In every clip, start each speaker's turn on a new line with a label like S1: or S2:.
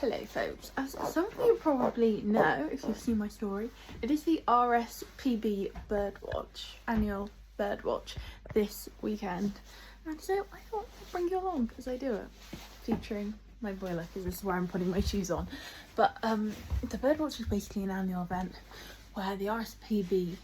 S1: Hello folks, as some of you probably know if you've seen my story, it is the RSPB BirdWatch, annual birdwatch this weekend, and so I thought I'd bring you along as I do it, featuring my boiler because this is where I'm putting my shoes on. But the birdwatch is basically an annual event where the RSPB,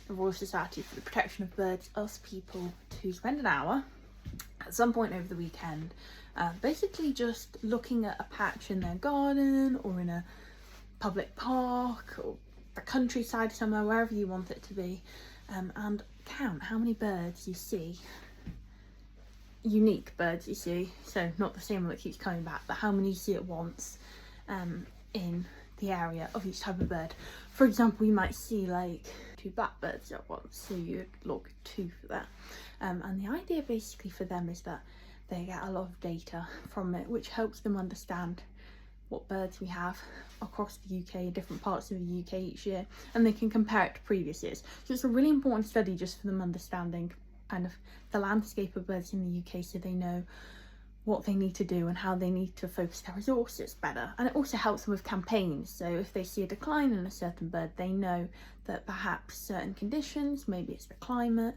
S1: the Royal Society for the Protection of Birds, asks people to spend an hour at some point over the weekend basically just looking at a patch in their garden or in a public park or the countryside somewhere, wherever you want it to be, and count how many birds you see, unique birds you see, so not the same one that keeps coming back, but how many you see at once in the area of each type of bird. For example, you might see like 2 blackbirds at once, so you'd log 2 for that. And the idea basically for them is that they get a lot of data from it, which helps them understand what birds we have across the UK, different parts of the UK each year, and they can compare it to previous years. So it's a really important study just for them understanding kind of the landscape of birds in the UK, so they know what they need to do and how they need to focus their resources better. And it also helps them with campaigns, so if they see a decline in a certain bird, they know that perhaps certain conditions, maybe it's the climate,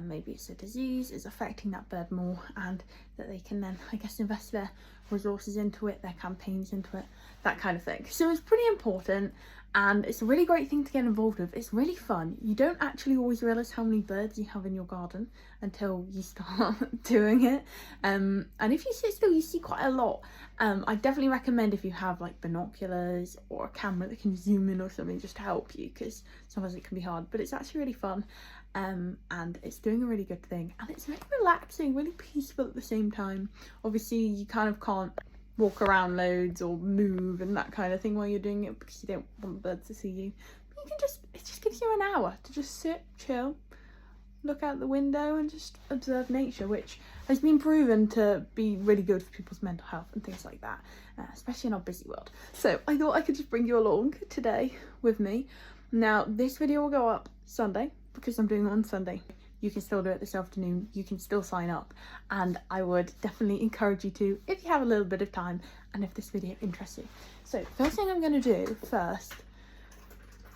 S1: maybe it's a disease, is affecting that bird more, and that they can then, I guess, invest their resources into it, their campaigns into it, that kind of thing. So it's pretty important, and it's a really great thing to get involved with. It's really fun. You don't actually always realise how many birds you have in your garden until you start doing it, and if you sit still you see quite a lot. I definitely recommend if you have like binoculars or a camera that can zoom in or something just to help you, because sometimes it can be hard, but it's actually really fun. And it's doing a really good thing, and it's really relaxing, really peaceful at the same time. Obviously you kind of can't walk around loads or move and that kind of thing while you're doing it because you don't want the birds to see you, but you can just, it just gives you an hour to just sit, chill, look out the window and just observe nature, which has been proven to be really good for people's mental health and things like that, especially in our busy world. So I thought I could just bring you along today with me. Now this video will go up Sunday because I'm doing it on Sunday. You can still do it this afternoon, you can still sign up, and I would definitely encourage you to if you have a little bit of time and if this video interests you. So first thing I'm going to do first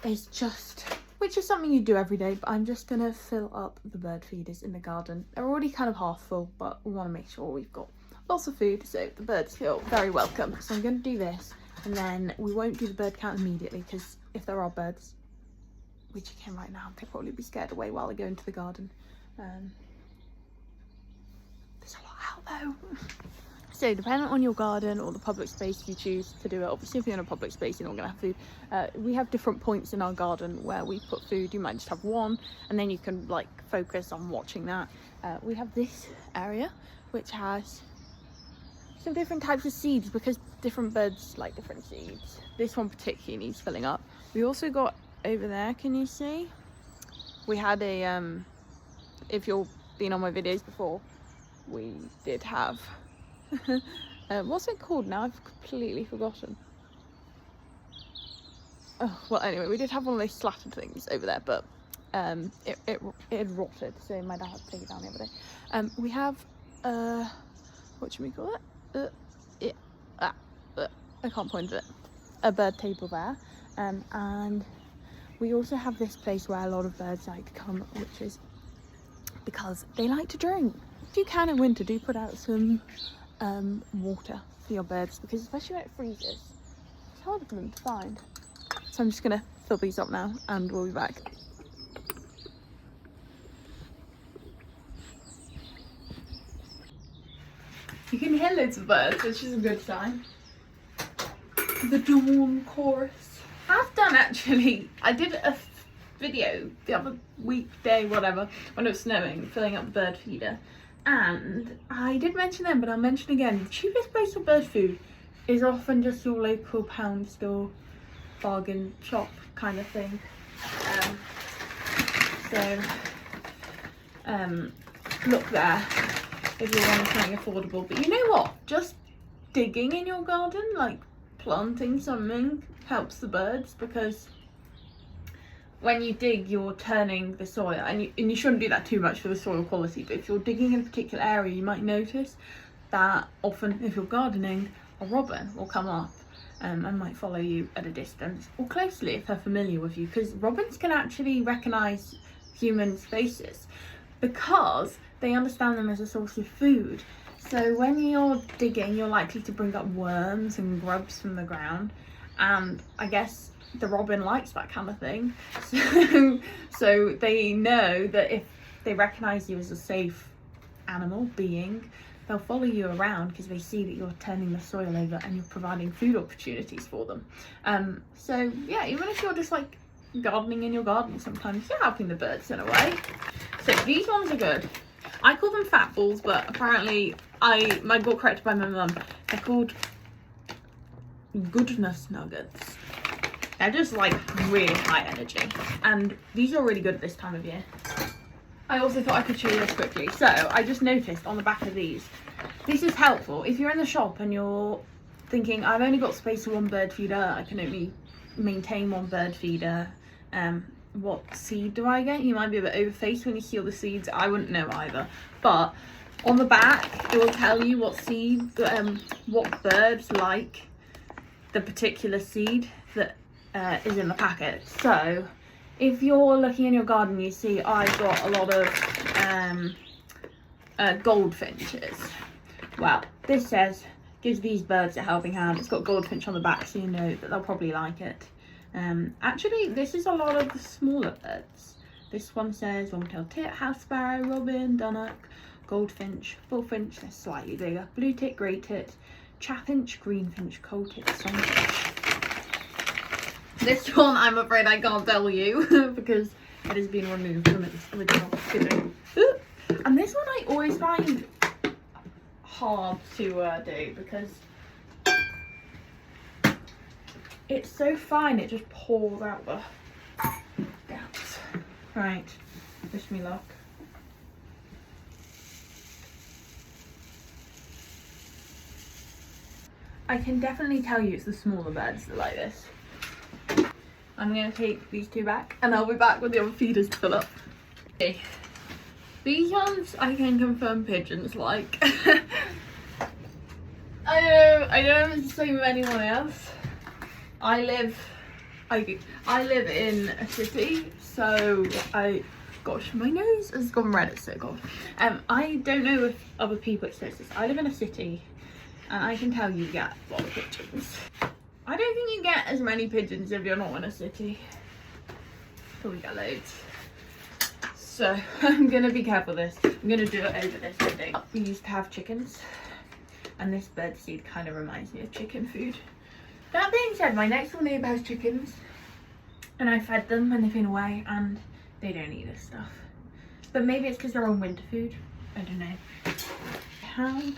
S1: is just, which is something you do every day, but I'm just going to fill up the bird feeders in the garden. They're already kind of half full, but we want to make sure we've got lots of food so the birds feel very welcome. So I'm going to do this, and then we won't do the bird count immediately because if there are birds, which you can right now, they'll probably be scared away while they go into the garden. There's a lot out though. So depending on your garden or the public space you choose to do it, obviously if you're in a public space you're not going to have food. We have different points in our garden where we put food. You might just have one and then you can like focus on watching that. We have this area which has some different types of seeds because different birds like different seeds. This one particularly needs filling up. We also got over there, can you see? We had a if you've been on my videos before, we did have what's it called now? I've completely forgotten. Oh well, anyway, we did have one of those slatted things over there, but it had rotted, so my dad had to take it down the other day. We have what should we call it? I can't point at it. A bird table there, and we also have this place where a lot of birds like to come, which is because they like to drink. If you can in winter, do put out some water for your birds, because especially when it freezes, it's hard for them to find. So I'm just gonna fill these up now and we'll be back. You can hear loads of birds, which is a good sign. The dawn chorus. I've done actually, I did a video the other weekday, whatever, when it was snowing, filling up the bird feeder, and I did mention them, but I'll mention again, the cheapest place for bird food is often just your local pound store, bargain shop kind of thing. Look there if you want something affordable, but you know what, just digging in your garden, like planting something, helps the birds, because when you dig you're turning the soil, and you shouldn't do that too much for the soil quality, but if you're digging in a particular area you might notice that often if you're gardening a robin will come up and might follow you at a distance or closely if they're familiar with you, because robins can actually recognise humans' faces because they understand them as a source of food. So when you're digging, you're likely to bring up worms and grubs from the ground, and I guess the robin likes that kind of thing. So they know that if they recognise you as a safe animal being, they'll follow you around because they see that you're turning the soil over and you're providing food opportunities for them. So yeah, even if you're just like gardening in your garden, sometimes you're helping the birds in a way. So these ones are good. I call them fat balls, but apparently I got corrected by my mum. They're called goodness nuggets. They're just like really high energy, and these are really good at this time of year. I also thought I could show you this quickly. So I just noticed on the back of these, this is helpful if you're in the shop and you're thinking, I've only got space for one bird feeder, I can only maintain one bird feeder. What seed do I get? You might be a bit overfaced when you see all the seeds. I wouldn't know either. But on the back, it will tell you what seed, what birds like the particular seed that is in the packet. So if you're looking in your garden, you see I've got a lot of goldfinches. Well, this says, gives these birds a helping hand. It's got goldfinch on the back, so you know that they'll probably like it. Actually, this is a lot of the smaller birds. This one says long-tailed tit, house sparrow, robin, dunnock, goldfinch, bullfinch, they're slightly bigger, blue tit, grey tit, chaffinch, greenfinch, coal tit, songfinch. This one, I'm afraid I can't tell you because it has been removed from its original fitting. And this one I always find hard to do because it's so fine, it just pours out the gaps. Right, wish me luck. I can definitely tell you it's the smaller birds that like this. I'm going to take these two back and I'll be back with the other feeders to fill up. Okay. These ones I can confirm pigeons like. I know it's the same with anyone else. I live in a city, so gosh, my nose has gone red, it's so cold. I don't know if other people experience this. I live in a city and I can tell you get a lot of pigeons. I don't think you get as many pigeons if you're not in a city, but we get loads. So I'm gonna be careful with this. I'm gonna do it over this, I think. We used to have chickens and this bird seed kind of reminds me of chicken food. That being said, my next door neighbour has chickens and I fed them when they've been away and they don't eat this stuff. But maybe it's because they're on winter food. I don't know. I have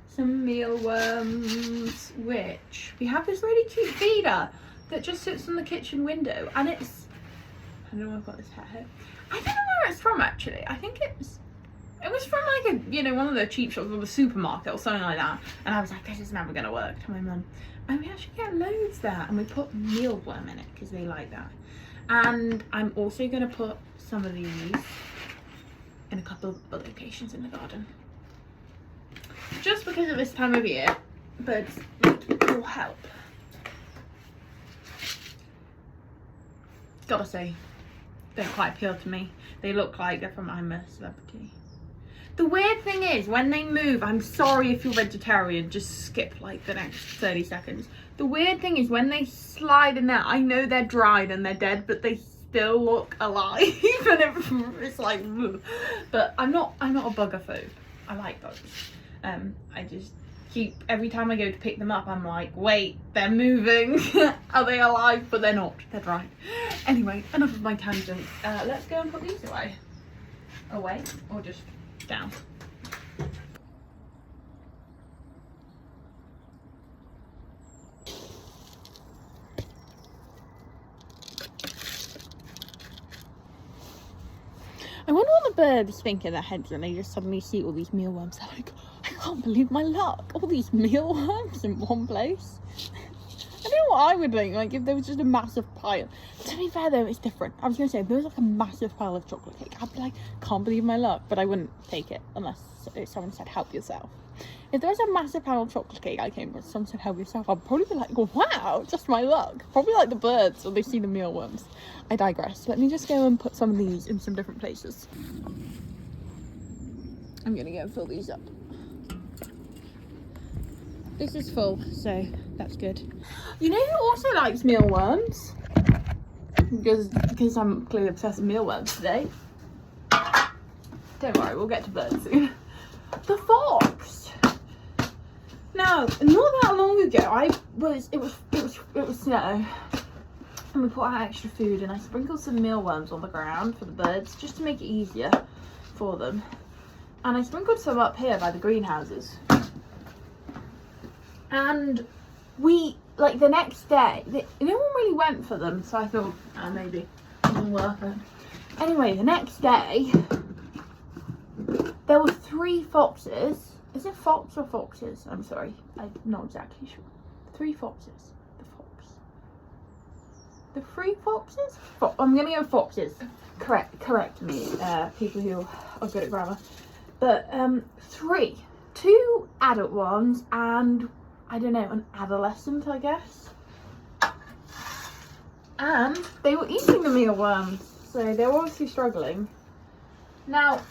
S1: some mealworms, which we have this really cute feeder that just sits on the kitchen window, and it's, I don't know, I've got this hat here. I don't know where it's from actually. I think it was from like a, you know, one of the cheap shops or the supermarket or something like that. And I was like, this is never gonna work, to my mum. And we actually get loads there, and we put mealworm in it because they like that. And I'm also gonna put some of these in a couple of other locations in the garden. Just because of this time of year, but it will help. Gotta say, they don't quite appeal to me. They look like they're from I'm a Celebrity. The weird thing is, when they move, I'm sorry if you're vegetarian, just skip like the next 30 seconds. The weird thing is when they slide in there, I know they're dried and they're dead, but they still look alive. And it's like, ugh. But I'm not a buggerphobe. I like bugs. I just keep, every time I go to pick them up, I'm like, wait, they're moving. Are they alive? But they're not, they're dried. Anyway, enough of my tangents. Let's go and put these away. Away, or just down. I wonder what the birds think in their heads when they just suddenly see all these mealworms. They're like, I can't believe my luck. All these mealworms in one place. I don't know what I would think, like if there was just a massive pile. To be fair though, it's different. I was going to say, if there was like a massive pile of chocolate cake, I'd be like, can't believe my luck. But I wouldn't take it unless someone said, help yourself. If there was a massive pan of chocolate cake I came across, someone said help yourself, I'd probably be like, wow, just my luck. Probably like the birds, or they see the mealworms. I digress. Let me just go and put some of these in some different places. I'm gonna go and fill these up. This is full, so that's good. You know who also likes mealworms? Because I'm clearly obsessed with mealworms today. Don't worry, we'll get to birds soon. The fox. Now, not that long ago, it was snow, and we put out extra food, and I sprinkled some mealworms on the ground for the birds just to make it easier for them. And I sprinkled some up here by the greenhouses. And we, like, the next day, no one really went for them, so I thought, maybe it wasn't worth it. Anyway, the next day, there were 3 foxes. Is it fox or foxes? I'm sorry, I'm not exactly sure. 3 foxes. The fox. The 3 foxes? I'm gonna go with foxes. Correct me, people who are good at grammar. But 3. 2 adult ones and, I don't know, an adolescent, I guess. And they were eating the mealworms, so they were obviously struggling. Now,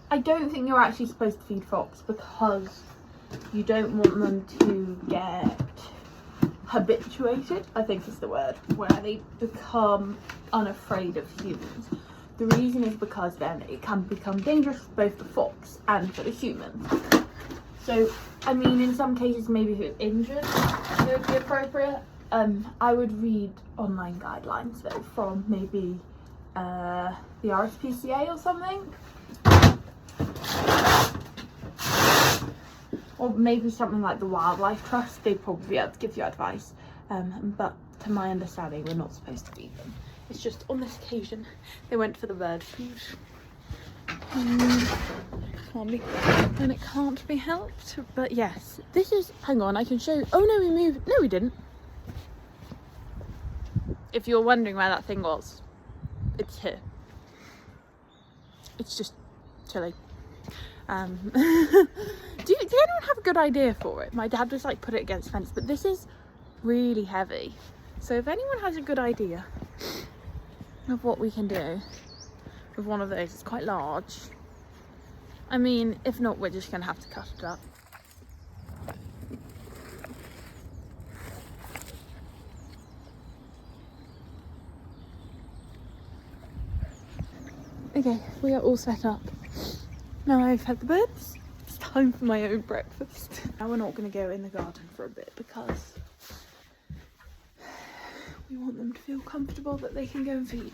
S1: I don't think you're actually supposed to feed fox because you don't want them to get habituated, I think is the word, where they become unafraid of humans. The reason is because then it can become dangerous for both the fox and for the humans. So, I mean, in some cases, maybe if it's injured, it would be appropriate. I would read online guidelines though from maybe the RSPCA or something. Or maybe something like the Wildlife Trust. They'd probably be able to give you advice. But to my understanding, we're not supposed to feed them. It's just on this occasion, they went for the bird food. And it can't be helped. But yes, this is, hang on, I can show you. Oh no, we moved. No, we didn't. If you're wondering where that thing was, it's here. It's just chilling. Do anyone have a good idea for it? My dad was like, put it against the fence, but this is really heavy. So if anyone has a good idea of what we can do with one of those, it's quite large. I mean, if not, we're just gonna have to cut it up. Okay, we are all set up. Now I've had the birds, it's time for my own breakfast. Now we're not going to go in the garden for a bit because we want them to feel comfortable that they can go and feed.